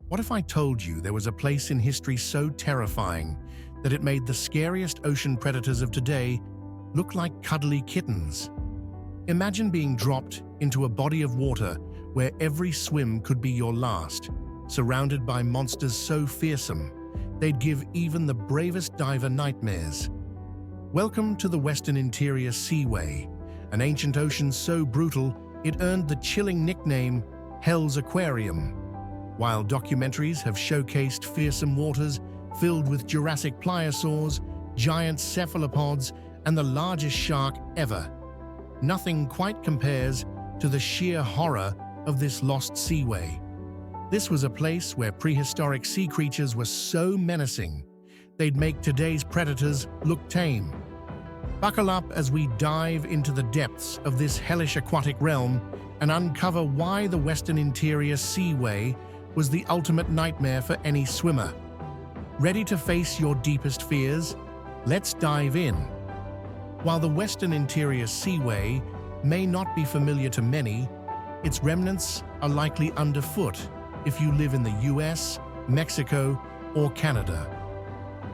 What if I told you there was a place in history so terrifying that it made the scariest ocean predators of today look like cuddly kittens? Imagine being dropped into a body of water where every swim could be your last, surrounded by monsters so fearsome they'd give even the bravest diver nightmares. Welcome to the Western Interior Seaway, an ancient ocean so brutal it earned the chilling nickname Hell's Aquarium. While documentaries have showcased fearsome waters filled with Jurassic pliosaurs, giant cephalopods, and the largest shark ever, nothing quite compares to the sheer horror of this lost seaway. This was a place where prehistoric sea creatures were so menacing, they'd make today's predators look tame. Buckle up as we dive into the depths of this hellish aquatic realm and uncover why the Western Interior Seaway was the ultimate nightmare for any swimmer. Ready to face your deepest fears? Let's dive in. While the Western Interior Seaway may not be familiar to many, its remnants are likely underfoot if you live in the US, Mexico, or Canada.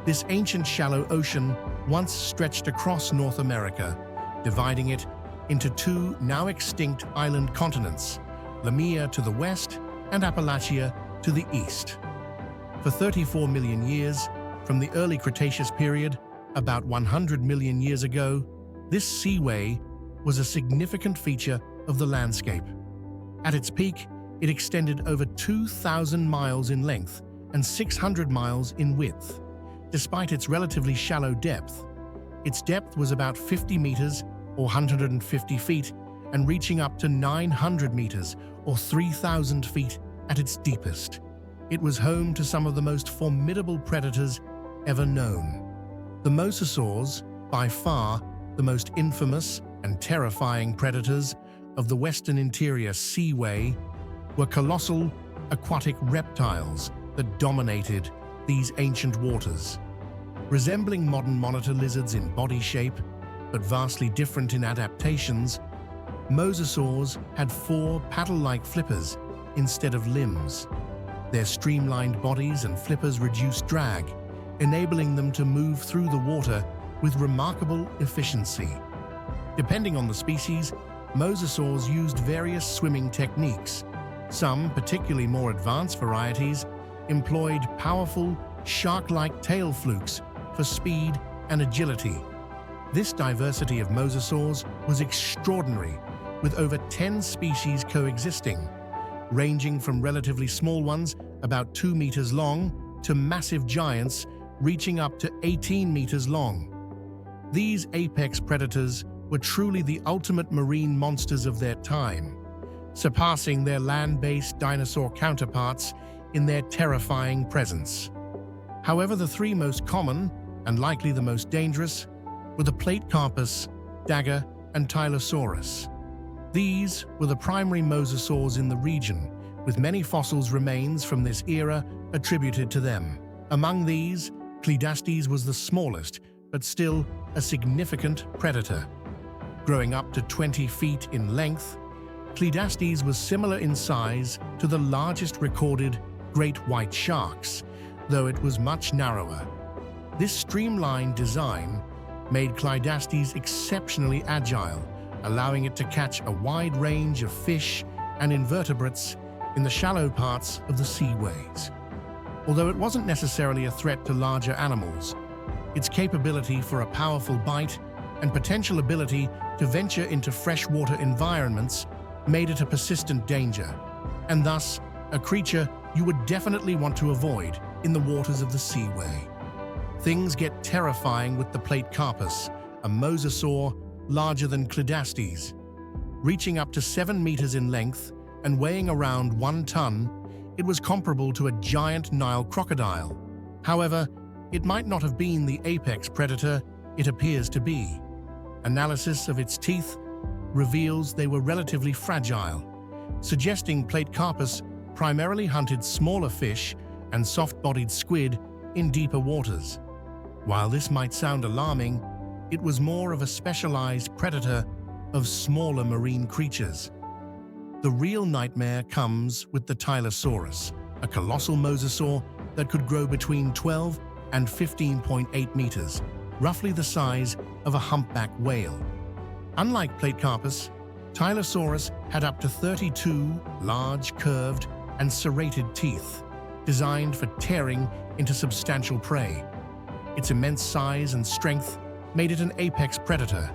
This ancient shallow ocean once stretched across North America, dividing it into two now extinct island continents, Lamia to the west and Appalachia to the east. For 34 million years, from the early Cretaceous period, about 100 million years ago, this seaway was a significant feature of the landscape. At its peak, it extended over 2,000 miles in length and 600 miles in width. Despite its relatively shallow depth, its depth was about 50 meters or 150 feet and reaching up to 900 meters or 3,000 feet at its deepest. It was home to some of the most formidable predators ever known. The mosasaurs, by far the most infamous and terrifying predators of the Western Interior Seaway, were colossal aquatic reptiles that dominated these ancient waters. Resembling modern monitor lizards in body shape, but vastly different in adaptations, mosasaurs had 4 paddle-like flippers instead of limbs. Their streamlined bodies and flippers reduced drag, enabling them to move through the water with remarkable efficiency. Depending on the species, mosasaurs used various swimming techniques. Some, particularly more advanced varieties, employed powerful, shark-like tail flukes for speed and agility. This diversity of mosasaurs was extraordinary, with over 10 species coexisting, ranging from relatively small ones about 2 meters long to massive giants reaching up to 18 meters long. These apex predators were truly the ultimate marine monsters of their time, surpassing their land-based dinosaur counterparts in their terrifying presence. However, the 3 most common, and likely the most dangerous, were the plate carpus, dagger, and Tylosaurus. These were the primary mosasaurs in the region, with many fossils remains from this era attributed to them. Among these, Cledastes was the smallest, but still a significant predator. Growing up to 20 feet in length, Cledastes was similar in size to the largest recorded great white sharks, though it was much narrower. This streamlined design made Cledastes exceptionally agile, allowing it to catch a wide range of fish and invertebrates in the shallow parts of the seaways. Although it wasn't necessarily a threat to larger animals, its capability for a powerful bite and potential ability to venture into freshwater environments made it a persistent danger, and thus a creature you would definitely want to avoid in the waters of the seaway. Things get terrifying with the plate carpus, a mosasaur larger than Cledastes. Reaching up to 7 meters in length and weighing around 1 ton, it was comparable to a giant Nile crocodile. However, it might not have been the apex predator it appears to be. Analysis of its teeth reveals they were relatively fragile, suggesting plate carpus primarily hunted smaller fish and soft-bodied squid in deeper waters. While this might sound alarming, it was more of a specialized predator of smaller marine creatures. The real nightmare comes with the Tylosaurus, a colossal mosasaur that could grow between 12 and 15.8 meters, roughly the size of a humpback whale. Unlike Platecarpus, Tylosaurus had up to 32 large, curved, and serrated teeth, designed for tearing into substantial prey. Its immense size and strength made it an apex predator,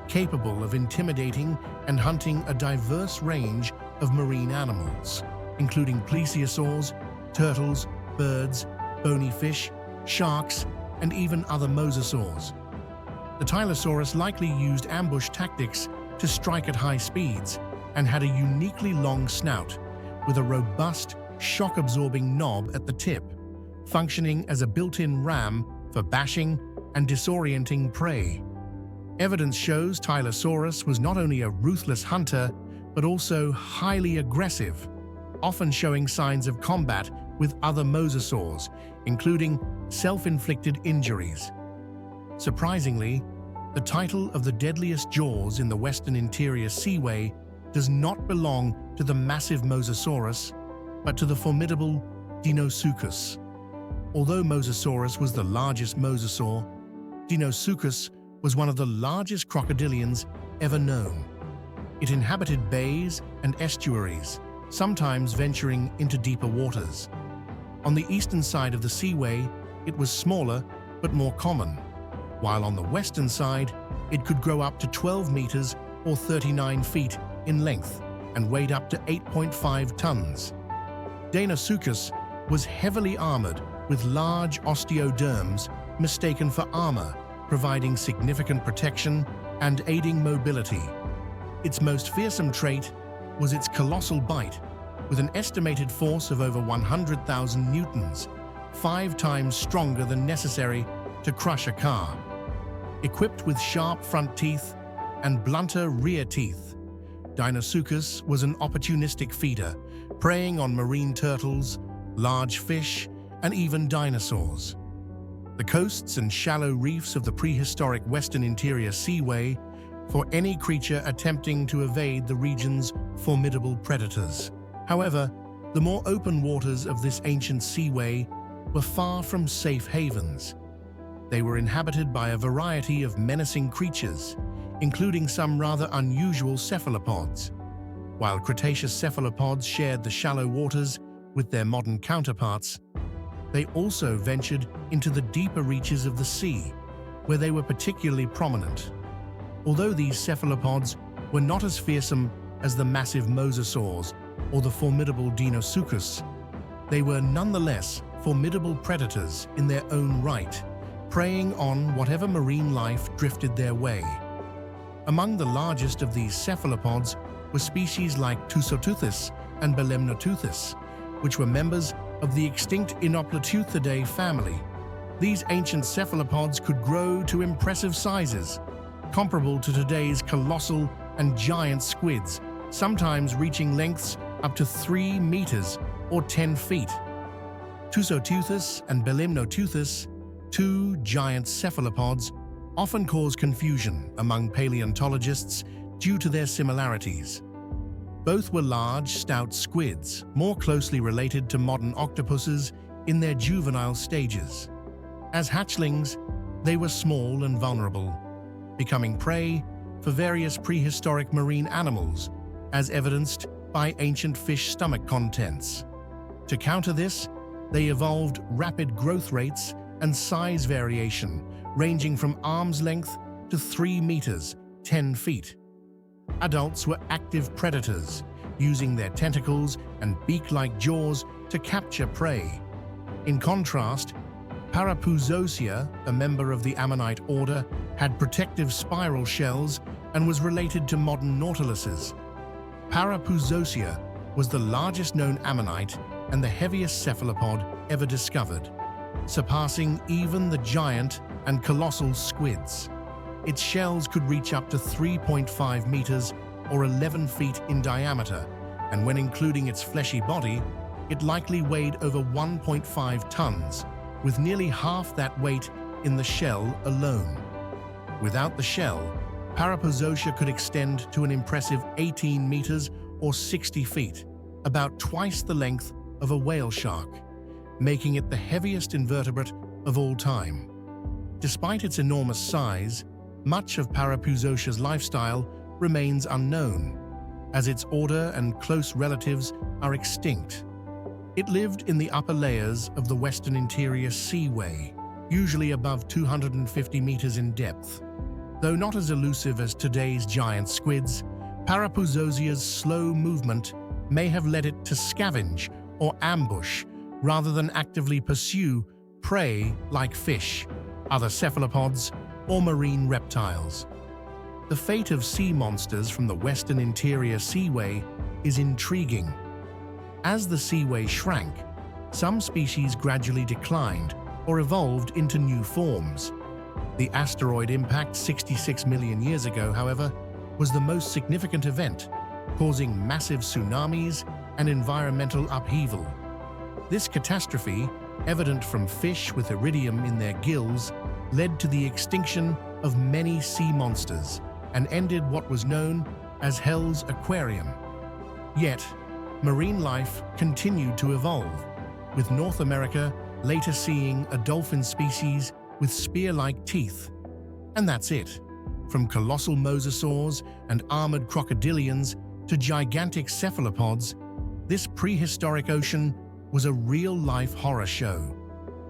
capable of intimidating and hunting a diverse range of marine animals, including plesiosaurs, turtles, birds, bony fish, sharks, and even other mosasaurs. The Tylosaurus likely used ambush tactics to strike at high speeds and had a uniquely long snout with a robust, shock-absorbing knob at the tip, functioning as a built-in ram for bashing and disorienting prey. Evidence shows Tylosaurus was not only a ruthless hunter, but also highly aggressive, often showing signs of combat with other mosasaurs, including self-inflicted injuries. Surprisingly, the title of the deadliest jaws in the Western Interior Seaway does not belong to the massive Mosasaurus, but to the formidable Deinosuchus. Although Mosasaurus was the largest mosasaur, Deinosuchus was one of the largest crocodilians ever known. It inhabited bays and estuaries, sometimes venturing into deeper waters. On the eastern side of the seaway, it was smaller but more common, while on the western side, it could grow up to 12 meters or 39 feet in length and weighed up to 8.5 tons. Deinosuchus was heavily armored with large osteoderms mistaken for armor, providing significant protection and aiding mobility. Its most fearsome trait was its colossal bite, with an estimated force of over 100,000 newtons, 5 times stronger than necessary to crush a car. Equipped with sharp front teeth and blunter rear teeth, Deinosuchus was an opportunistic feeder, preying on marine turtles, large fish, and even dinosaurs. The coasts and shallow reefs of the prehistoric Western Interior Seaway for any creature attempting to evade the region's formidable predators. However, the more open waters of this ancient seaway were far from safe havens. They were inhabited by a variety of menacing creatures, including some rather unusual cephalopods. While Cretaceous cephalopods shared the shallow waters with their modern counterparts, they also ventured into the deeper reaches of the sea, where they were particularly prominent. Although these cephalopods were not as fearsome as the massive mosasaurs or the formidable Deinosuchus, they were nonetheless formidable predators in their own right, preying on whatever marine life drifted their way. Among the largest of these cephalopods were species like Tusoteuthis and Belemnoteuthis, which were members of the extinct Inoplatoeuthidae family. These ancient cephalopods could grow to impressive sizes, comparable to today's colossal and giant squids, sometimes reaching lengths up to 3 meters or 10 feet. Tusoteuthis and Belemnoteuthis, two giant cephalopods, often cause confusion among paleontologists due to their similarities. Both were large, stout squids, more closely related to modern octopuses in their juvenile stages. As hatchlings, they were small and vulnerable, becoming prey for various prehistoric marine animals, as evidenced by ancient fish stomach contents. To counter this, they evolved rapid growth rates and size variation, ranging from arm's length to 3 meters, 10 feet. Adults were active predators, using their tentacles and beak-like jaws to capture prey. In contrast, Parapuzosia, a member of the ammonite order, had protective spiral shells and was related to modern nautiluses. Parapuzosia was the largest known ammonite and the heaviest cephalopod ever discovered, surpassing even the giant and colossal squids. Its shells could reach up to 3.5 meters or 11 feet in diameter, and when including its fleshy body, it likely weighed over 1.5 tons, with nearly half that weight in the shell alone. Without the shell, Parapuzosia could extend to an impressive 18 meters or 60 feet, about twice the length of a whale shark, making it the heaviest invertebrate of all time. Despite its enormous size, much of Parapeuzosha's lifestyle remains unknown, as its order and close relatives are extinct. It lived in the upper layers of the western interior seaway, usually above 250 meters in depth. Though not as elusive as today's giant squids, Parapeuzosia's slow movement may have led it to scavenge or ambush rather than actively pursue prey like fish, other cephalopods, or marine reptiles. The fate of sea monsters from the western interior seaway is intriguing. As the seaway shrank, some species gradually declined or evolved into new forms. The asteroid impact 66 million years ago, however, was the most significant event, causing massive tsunamis and environmental upheaval. This catastrophe, evident from fish with iridium in their gills, led to the extinction of many sea monsters and ended what was known as Hell's Aquarium. Yet, marine life continued to evolve, with North America later seeing a dolphin species with spear-like teeth. And that's it. From colossal mosasaurs and armored crocodilians to gigantic cephalopods, this prehistoric ocean was a real-life horror show,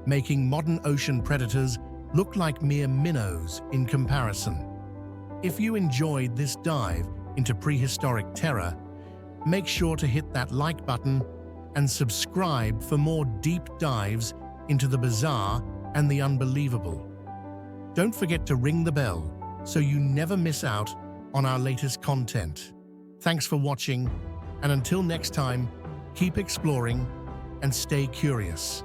making modern ocean predators look like mere minnows in comparison. If you enjoyed this dive into prehistoric terror, make sure to hit that like button and subscribe for more deep dives into the bizarre and the unbelievable. Don't forget to ring the bell so you never miss out on our latest content. Thanks for watching, and until next time, keep exploring and stay curious.